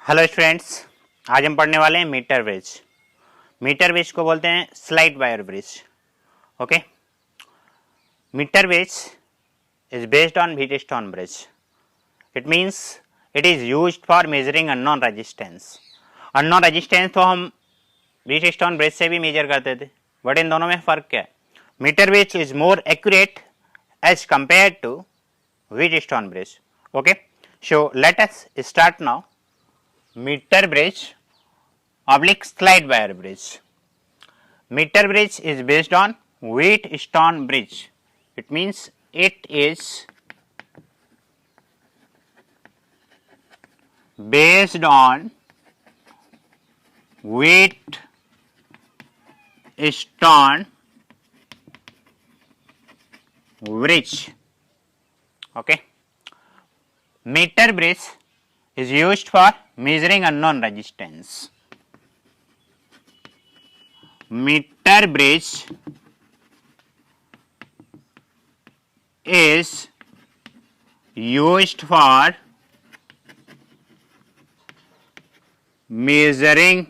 Hello students, आज हम पढ़ने वाले हैं मीटर ब्रिज। मीटर ब्रिज को बोलते हैं slide wire bridge. Okay, metre bridge is based on Wheatstone bridge. It means it is used for measuring unknown resistance. Unknown resistance तो हम Wheatstone bridge से भी मेजर करते थे, बट इन दोनों में फर्क क्या है? Metre bridge is more accurate as compared to Wheatstone bridge. Okay, so let us start now. Meter bridge oblique slide wire bridge. Meter bridge is based on Wheatstone bridge. It means it is based on Wheatstone bridge. Okay, meter bridge is used for measuring unknown resistance. Meter bridge is used for measuring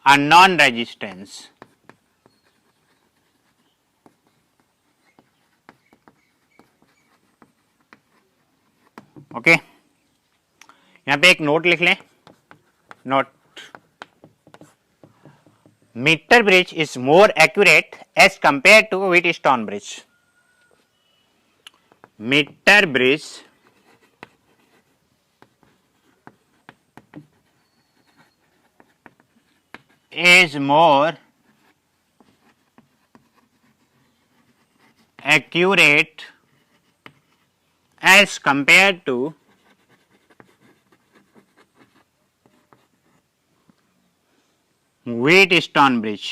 unknown resistance. Okay, यहाँ पे एक note लिख लें। Note, metre bridge is more accurate as compare to Wheatstone bridge. मीटर bridge is more accurate as compared to Wheatstone bridge.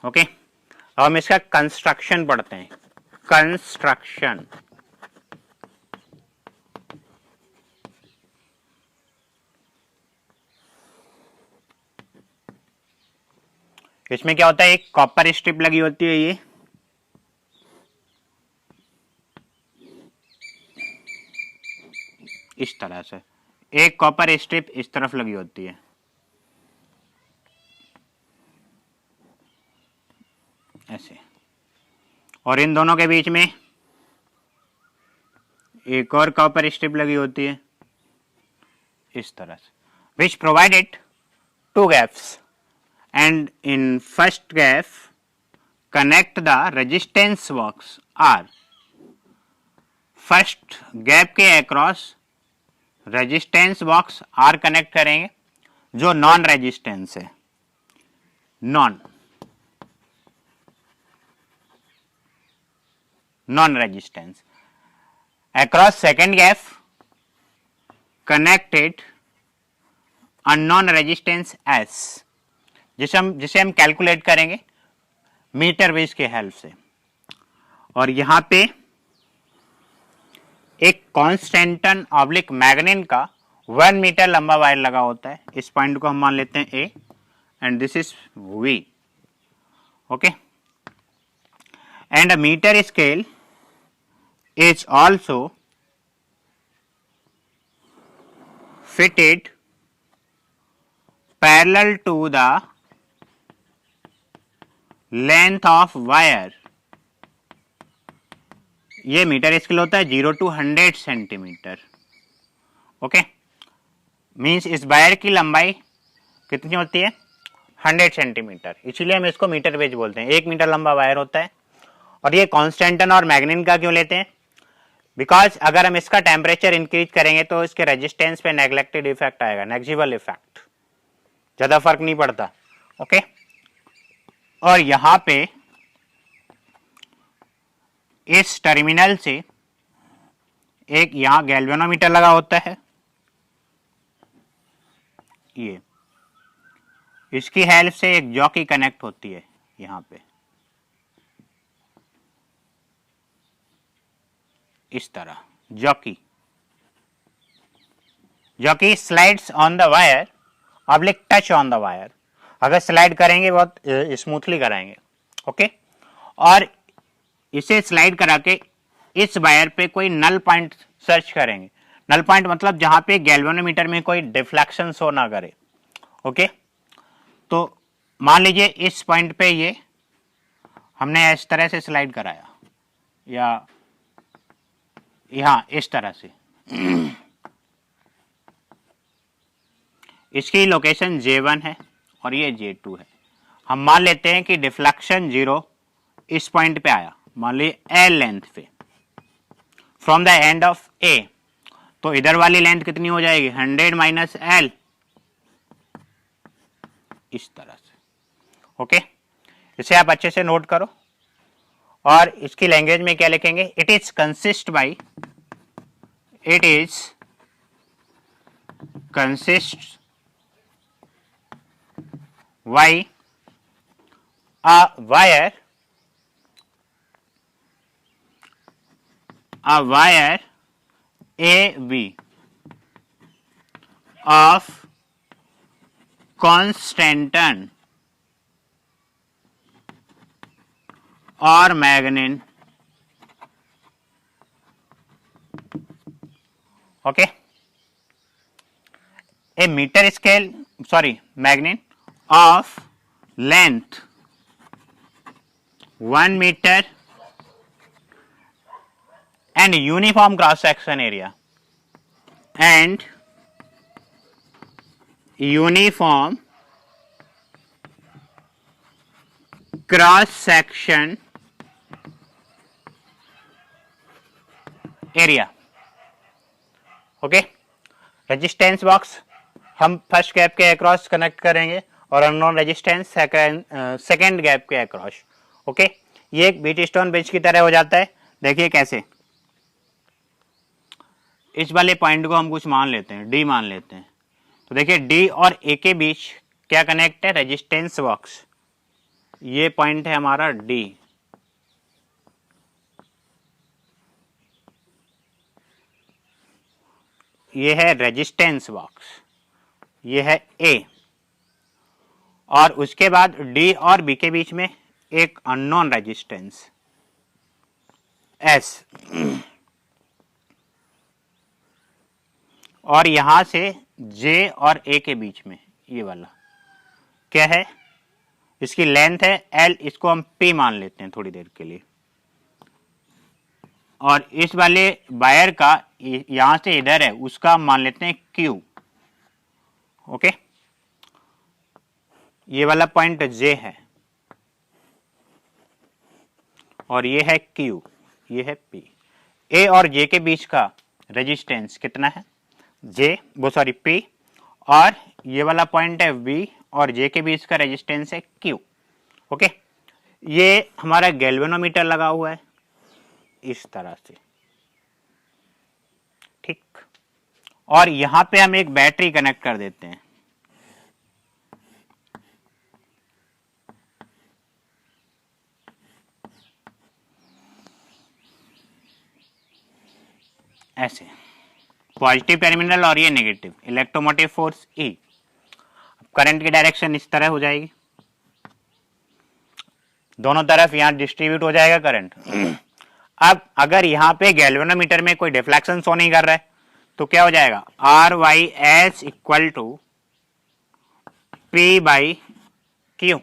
Okay, अब हम इसका construction पढ़ते हैं। कंस्ट्रक्शन, इसमें क्या होता है, एक कॉपर स्ट्रिप लगी होती है, ये इस तरह से एक कॉपर स्ट्रिप इस तरफ लगी होती है, ऐसे, और इन दोनों के बीच में एक और कॉपर स्ट्रिप लगी होती है इस तरह से, which provided two gaps, and in first gap connect the resistance box R. first gap के across resistance box R connect करेंगे जो नॉन रेजिस्टेंस है, non resistance. across second gap connected unknown resistance S, जिसे हम calculate करेंगे metre bridge के help से। और यहां पे एक कॉन्स्टेंटन ऑब्लिक मैग्नीन का 1 मीटर लंबा वायर लगा होता है। इस पॉइंट को हम मान लेते हैं A and this is V. Okay, and a metre scale is also fitted parallel to the length of wire. ये मीटर स्केल होता है 0 to 100 सेंटीमीटर। ओके, मींस इस वायर की लंबाई कितनी होती है, 100 सेंटीमीटर, इसीलिए हम इसको मीटर ब्रिज बोलते हैं। 1 मीटर लंबा वायर होता है। और ये कॉन्स्टेंटन और मैग्नीन का क्यों लेते हैं, बिकॉज अगर हम इसका टेम्परेचर इंक्रीज करेंगे तो इसके रेजिस्टेंस पे नेग्लेक्टेड इफेक्ट आएगा, नेग्लिजिबल इफेक्ट, ज्यादा फर्क नहीं पड़ता। ओके, और यहां पे इस टर्मिनल से एक यहां गैल्वेनोमीटर लगा होता है, ये इसकी हेल्प से एक जॉकी कनेक्ट होती है यहां पे इस तरह, jockey jockey slides on the wire oblique touch on the wire अगर स्लाइड करेंगे बहुत स्मूथली कराएंगे। ओके, और इसे स्लाइड करा के इस वायर पे कोई नल पॉइंट सर्च करेंगे। नल पॉइंट मतलब जहां पे गैल्वेनोमीटर में कोई डिफ्लेक्शन शो ना करे। ओके, तो मान लीजिए इस पॉइंट पे ये हमने इस तरह से स्लाइड कराया या यहां इस तरह से इसकी लोकेशन J1 है और ये J2 है। हम मान लेते हैं कि डिफ्लेक्शन 0 इस पॉइंट पे आया, मान लीजिए L लेंथ पे from the end of A, तो इधर वाली लेंथ कितनी हो जाएगी 100 माइनस L, इस तरह से। ओके, इसे आप अच्छे से नोट करो और इसकी लैंग्वेज में क्या लिखेंगे, it is consist by a wire AB of constant or magnin. Okay, a meter scale, magnet of length 1 meter and uniform cross section area and uniform cross section area. Okay, resistance box हम first gap के across connect करेंगे और unknown resistance second gap के across. Okay, ये एक beat stone bridge की तरह हो जाता है। देखिए कैसे, इस वाले पॉइंट को हम कुछ मान लेते हैं, डी मान लेते हैं। तो देखिए डी और ए के बीच क्या कनेक्ट है, रेजिस्टेंस बॉक्स। ये पॉइंट है हमारा डी, ये है रेजिस्टेंस बॉक्स, ये है ए, और उसके बाद डी और बी के बीच में एक अननोन रेजिस्टेंस एस, और यहां से जे और ए के बीच में ये वाला क्या है, इसकी लेंथ है एल, इसको हम पी मान लेते हैं थोड़ी देर के लिए। और इस वाले वायर का यहां से इधर है, उसका हम मान लेते हैं क्यू। ओके, ये वाला पॉइंट जे है और ये है क्यू, ये है पी। ए और जे के बीच का रेजिस्टेंस कितना है, पी, और ये वाला पॉइंट है वी और जे के बीच का रेजिस्टेंस है क्यू। ओके, ये हमारा गैल्वेनोमीटर लगा हुआ है इस तरह से, ठीक, और यहां पे हम एक बैटरी कनेक्ट कर देते हैं। ऐसे पॉजिटिव टर्मिनल और ये negative, electromotive force E। Current की डायरेक्शन इस तरह हो जाएगी, दोनों तरफ यहां डिस्ट्रीब्यूट हो जाएगा करंट। अब अगर यहां पे गैल्वेनोमीटर में कोई डिफ्लेक्शन शो नहीं कर रहा है तो क्या हो जाएगा, R Y S equal to P by Q.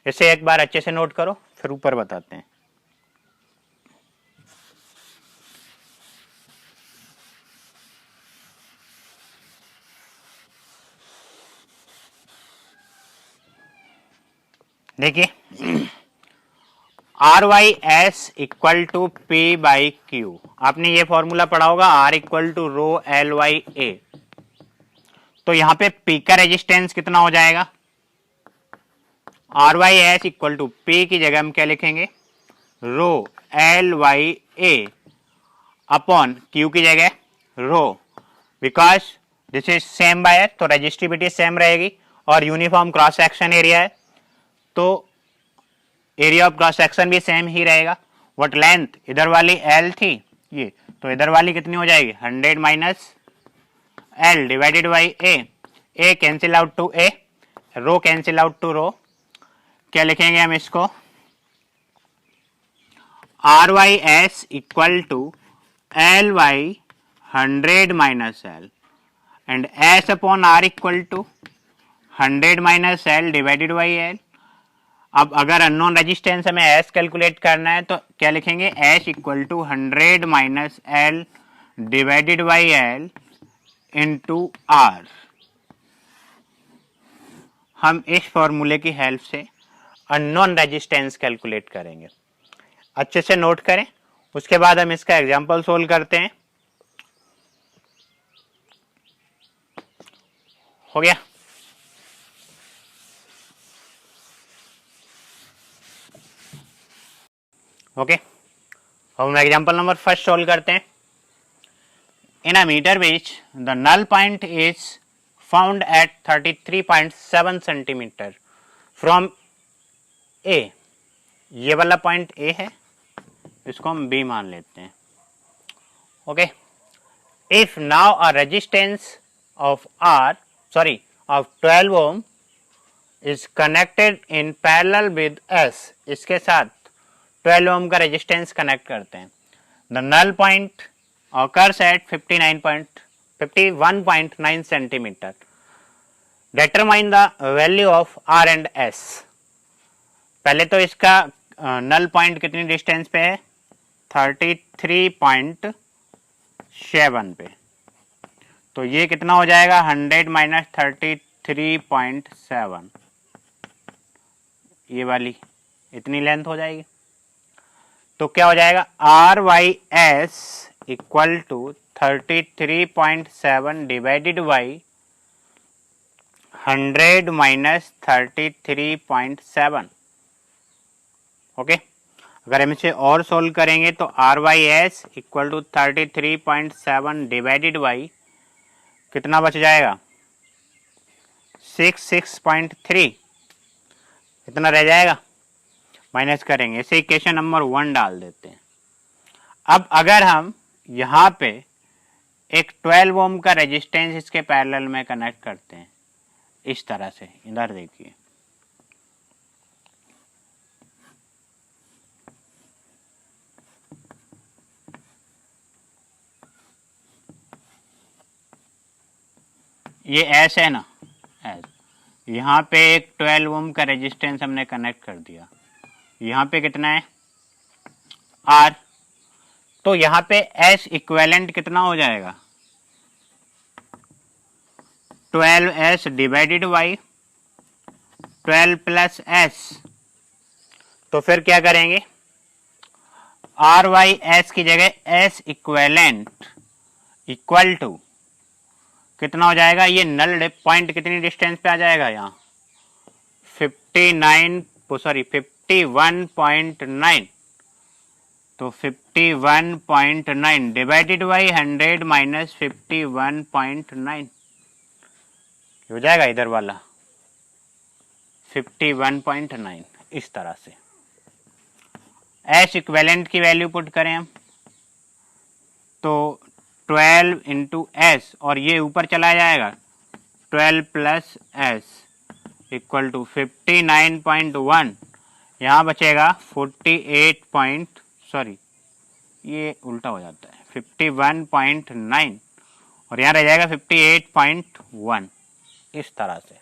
इसे एक बार अच्छे से नोट करो, फिर ऊपर बताते हैं। देखिए R Y S equal to P by Q, आपने ये फॉर्मूला पढ़ा होगा, R equal to rho L by A. तो यहां पे पी का रेजिस्टेंस कितना हो जाएगा, R Y S equal to P की जगह हम क्या लिखेंगे, rho L by A upon Q की जगह rho, because this is same wire, तो रेजिस्टिविटी सेम रहेगी और यूनिफॉर्म क्रॉस सेक्शन एरिया है, तो एरिया ऑफ क्रॉस सेक्शन भी सेम ही रहेगा। व्हाट लेंथ, इधर वाली एल थी ये, तो इधर वाली कितनी हो जाएगी 100 minus L divided by A cancel out to A, rho cancel out to rho, क्या लिखेंगे हम इसको, R Y S equal to L by 100 minus L and S upon R equal to 100 minus L divided by L. अब अगर unknown resistance हमें S calculate करना है तो क्या लिखेंगे, S equal to 100 minus L divided by L into R. हम इस फॉर्मूले की हेल्प से अननोन रेजिस्टेंस कैलकुलेट करेंगे। अच्छे से नोट करें, उसके बाद हम इसका एग्जांपल सोल्व करते हैं। हो गया। ओके, हम एग्जांपल नंबर फर्स्ट सोल्व करते हैं। In a metre which the null point is found at 33.7 centimetre from A. ये वाला पॉइंट ए है, इसको हम बी मान लेते हैं। Okay, if now a resistance of R of 12 ohm is connected in parallel with S, इसके साथ 12 ohm का रेजिस्टेंस कनेक्ट करते हैं। The null point occurs at 51.9 centimetre. Determine the value of R and S। पहले तो इसका null point कितनी distance पे है, 33.7 पे, तो ये कितना हो जाएगा, 100 माइनस 33.7, ये वाली इतनी लेंथ हो जाएगी। तो क्या हो जाएगा, R Y S equal to 33.7 divided by 100 minus 33.7। Okay, अगर हम इसे और सोल्व करेंगे तो R Y S equal to 33.7 divided by कितना बच जाएगा, 66.3, इतना रह जाएगा। माइनस करेंगे, इसे इक्वेशन नंबर 1 डाल देते हैं। अब अगर हम यहाँ पे एक 12 ओम का रेजिस्टेंस इसके पैरेलल में कनेक्ट करते हैं इस तरह से, इधर देखिए, ये एस है ना, एस, यहाँ पे एक 12 ओम का रेजिस्टेंस हमने कनेक्ट कर दिया, यहाँ पे कितना है, आर, तो यहाँ पे एस इक्विवेलेंट कितना हो जाएगा, 12s divided by 12 plus S. तो फिर क्या करेंगे, आर वाई एस की जगह एस इक्विवेलेंट इक्वल टू कितना हो जाएगा, ये नल पॉइंट कितनी डिस्टेंस पे आ जाएगा, यहाँ 51.9, तो 51.9 डिवाइडेड बाई 100 माइनस 51.9 हो जाएगा, इधर वाला 51.9। इस तरह से एस इक्विवेलेंट की वैल्यू पुट करें हम तो 12 इंटू एस, और ये ऊपर चला जाएगा 12 प्लस एस इक्वल टू 59.1, यहाँ बचेगा ये उल्टा हो जाता है 51.9, और यहाँ रह जाएगा 58.1। इस तरह से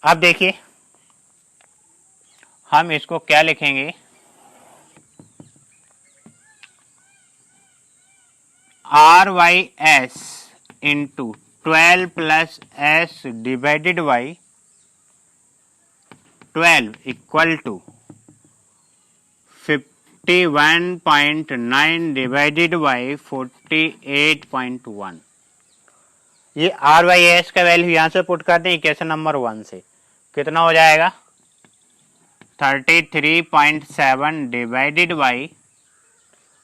अब देखिए हम इसको क्या लिखेंगे, R Y S into 12 plus S divided by 12 equal to 51.9 divided by 48.1। ये आर वाई एस का वैल्यू यहाँ से पुट करते हैं इक्वेशन नंबर 1 से, कितना हो जाएगा 33.7 divided by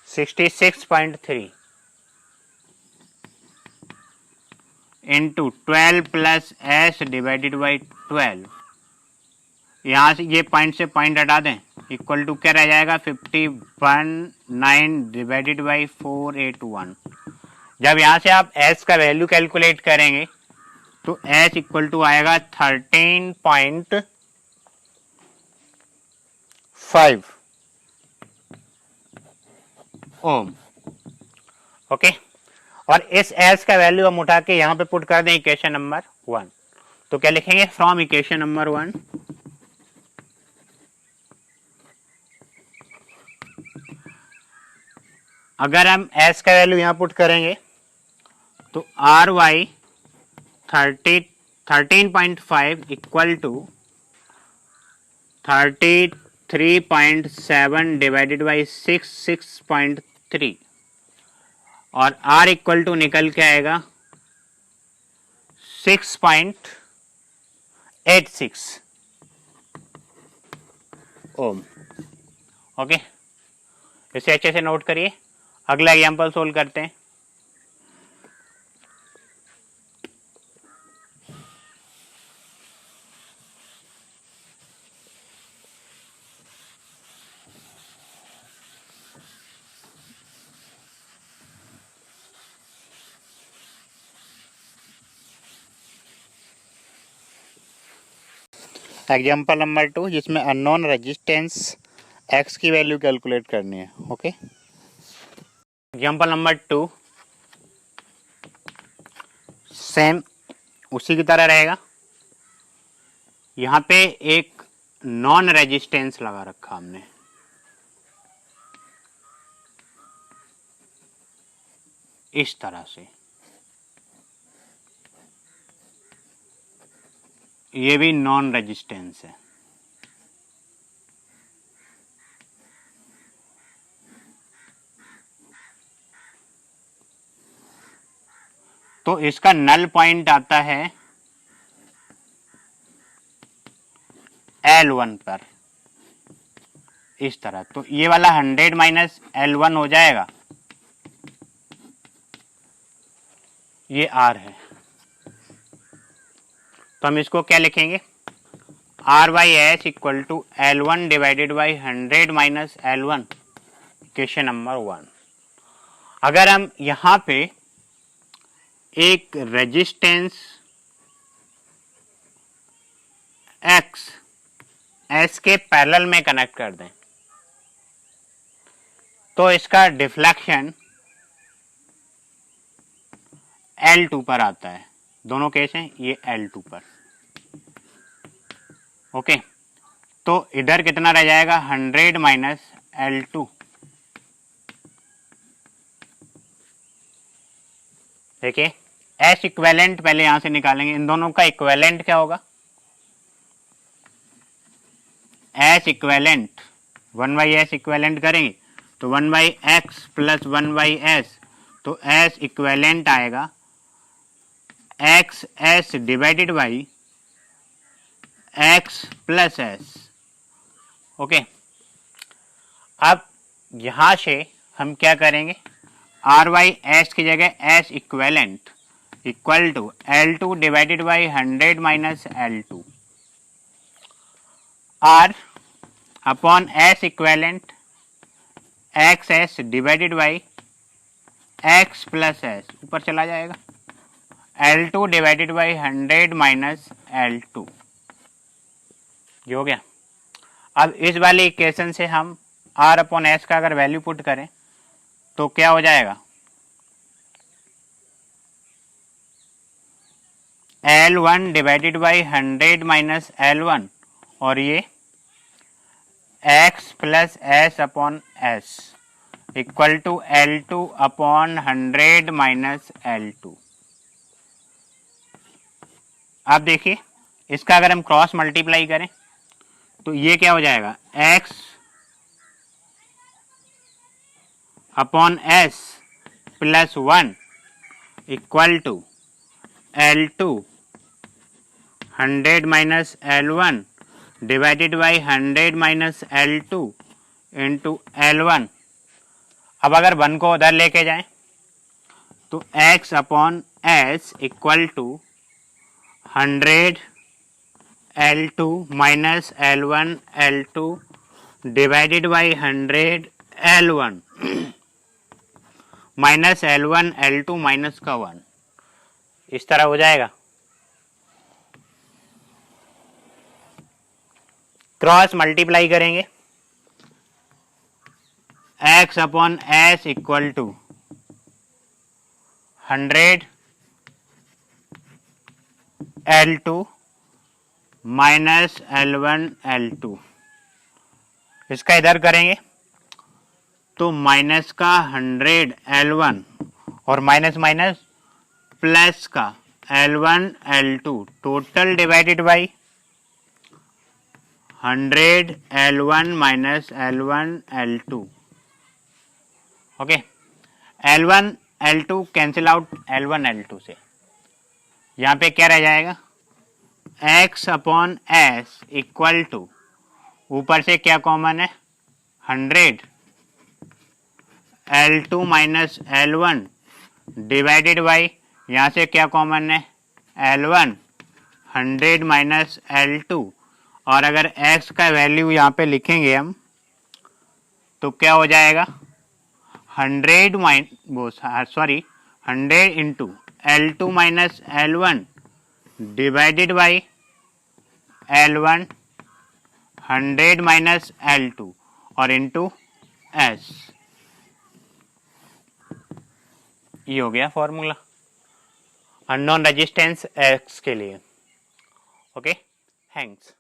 66.3 into 12 plus S divided by 12, यहाँ से ये पॉइंट से पॉइंट हटा दें, इक्वल टू क्या रह जाएगा 51.9 डिवाइडेड बाई 481। जब यहाँ से आप s का वैल्यू कैलकुलेट करेंगे तो H इक्वल टू आएगा 13.5 ओम। ओके, और इस H का वैल्यू हम उठा के यहां पे पुट कर दें इक्वेशन नंबर 1। तो क्या लिखेंगे, फ्रॉम इक्वेशन नंबर 1 अगर हम S का वैल्यू यहां पुट करेंगे तो RY 13.5 equal to 33.7 divided by 6.3 और R इक्वल टू निकल के आएगा 6.86 ओम। ओके, इसे अच्छे से नोट करिए। अगला एग्जांपल सोल्व करते हैं। एग्जाम्पल नंबर 2 जिसमें अननोन रेजिस्टेंस एक्स की वैल्यू कैलकुलेट करनी है। ओके, एग्जाम्पल नंबर 2 सेम उसी की तरह रहेगा। यहाँ पे एक नॉन रेजिस्टेंस लगा रखा हमने, इस तरह से। ये भी नॉन रेजिस्टेंस है। तो इसका नल पॉइंट आता है L1 पर, इस तरह। तो ये वाला 100 माइनस L1 हो जाएगा, ये R है। तो हम इसको क्या लिखेंगे, R by H equal to L1 divided by 100 minus L1, equation number 1। अगर हम यहां पे एक रेजिस्टेंस X S के पैरेलल में कनेक्ट कर दें तो इसका डिफ्लेक्शन L2 पर आता है। दोनों केस हैं, ये L2 पर। ओके, तो इधर कितना रह जाएगा, 100 माइनस L2। देखिए, एस इक्वेलेंट पहले यहां से निकालेंगे। इन दोनों का इक्वेलेंट क्या होगा, S equivalent 1 by S equivalent करेंगे तो 1 by X plus 1 by S. तो एस इक्वेलेंट आएगा x S divided by X plus S. Okay, अब यहां से हम क्या करेंगे, आर बाई एस की जगह S equivalent equal to L2 divided by 100 minus L2 R upon S equivalent X S divided by X plus S, ऊपर चला जाएगा L2 divided by 100 minus L2। ये हो गया। अब इस वाले इक्वेशन से हम R अपॉन एस का अगर वैल्यू पुट करें तो क्या हो जाएगा, L1 divided by 100 minus L1 और ये x plus S upon S equal to L2 upon 100 minus L2। अब देखिए, इसका अगर हम क्रॉस मल्टीप्लाई करें तो ये क्या हो जाएगा, x upon S plus 1 equal to L2 100 minus L1 divided by 100 minus L2 into L1। अब अगर 1 को उधर लेके जाएं तो x upon S equal to 100 L2 minus L1 L2 divided by 100 L1 minus L1 L2 minus का 1, इस तरह हो जाएगा। क्रॉस मल्टीप्लाई करेंगे, x upon S equal to 100 L2 minus L1 L2। इसका इधर करेंगे तो माइनस का 100 L1 और माइनस माइनस प्लस का L1 L2 total divided by 100 L1 minus L1 L2। Okay, L1 L2 cancel out L1 L2 से, यहाँ पे क्या रह जाएगा x upon S equal to, ऊपर से क्या कॉमन है 100 L2 minus L1 divided by, यहाँ से क्या कॉमन है L1 100 माइनस L2, और अगर x का वैल्यू यहाँ पे लिखेंगे हम तो क्या हो जाएगा 100 into L2 minus L1 divided by L1 100 minus L2 और इंटू S। ये हो गया फॉर्मूला अननोन रेजिस्टेंस X के लिए। Okay, thanks.